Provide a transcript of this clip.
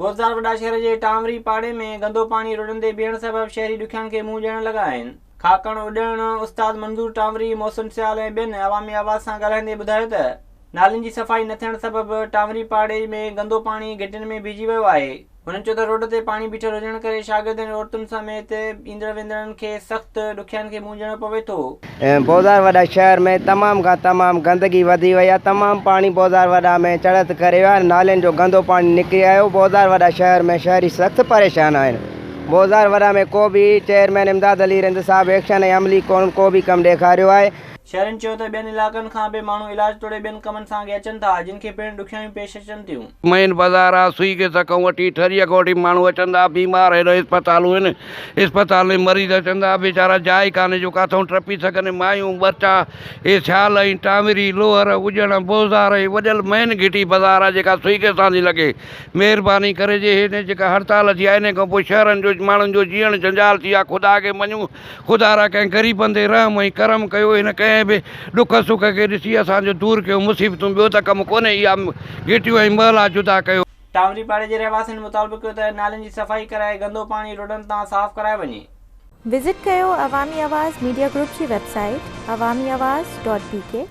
बोज़ार वॾा शहर जे टांवरी पाड़े में गंदो पानी रोडनि ते बीहण सबबि शहरी ॾुखियानि खे मुंहुं ॾियण लॻा आहिनि। खाकण उॾण उस्ताद मंज़ूर टांवरी मौसम सियाल ऐं ॿियनि अवामी आवाज़ सां ॻाल्हाईंदे ॿुधायो त नालियुनि जी सफ़ाई न थियण सबबि टांवरी पाड़े में गंदो पाणी घिटियुनि में बीहजी वियो आहे। हुननि चयो त रोड ते पाणी बीठल हुजण करे शागिर्दनि ऐं औरतुनि समेत ईंदड़ वेंदड़नि खे सख़्तु ॾुखियानि खे मुंहुं ॾियणो पवे थो। बोज़ार वॾा शहर में तमामु गंदगी वधी वई आहे। तमामु पाणी बोज़ार वॾा में चढ़त करे वियो आहे। नालियुनि जो गंदो पाणी निकिरी आयो। बोज़ार वॾा शहर में शहरी सख़्तु परेशान आहिनि। बोज़ार वॾा में को बि चेयरमैन इमदाद अली रिंद साहब एक्शन ऐं अमली को बि कमु ॾेखारियो आहे। शहरनि चयो त ॿियनि इलाइक़नि खां बि माण्हू इलाज तोड़े ॿियनि कमनि सां अॻे अचनि था, जिन खे पिणु ॾुखियाऊं पेश अचनि थियूं। मेन बाज़ार आहे, सुई के सकूं वठी ठरीअ खां वठी माण्हू अचनि था, बीमार हेॾो इस्पतालूं आहिनि। इस्पताल में मरीज़ अचनि था, वीचारा जाइ कान्हे जो किथां टपी सघनि। मायूं बच्चा हे छाल ऐं टांवरी लोहर उजण बोज़ार ऐं वॼल मेन घिटी बाज़ार आहे जेका सुई के सां थी लॻे। महिरबानी करे जे हिन जेका हड़ताल थी आहे हिन खां पोइ शहरनि जो माण्हुनि जो जीअण जंजाल थी आहे। ख़ुदा खे मञूं, ख़ुदा रा कंहिं ग़रीबनि ते रहम ऐं करम कयो। हिन कंहिं बि ॾुख सुख खे ॾिसी असांजो दूरि कयो। मुसीबतूं ॿियो त कमु कोन्हे, इहा घिटियूं ऐं महला जुदा कयो। टांवरी पाड़े जे रहवासियुनि मुतालबो कयो त नालियुनि जी सफ़ाई कराए गंदो पाणी रोडनि तां साफ़ कराए वञे। विज़िट कयो अवामी आवाज़ मीडिया ग्रुप जी वेबसाइट awamiawaz.pk।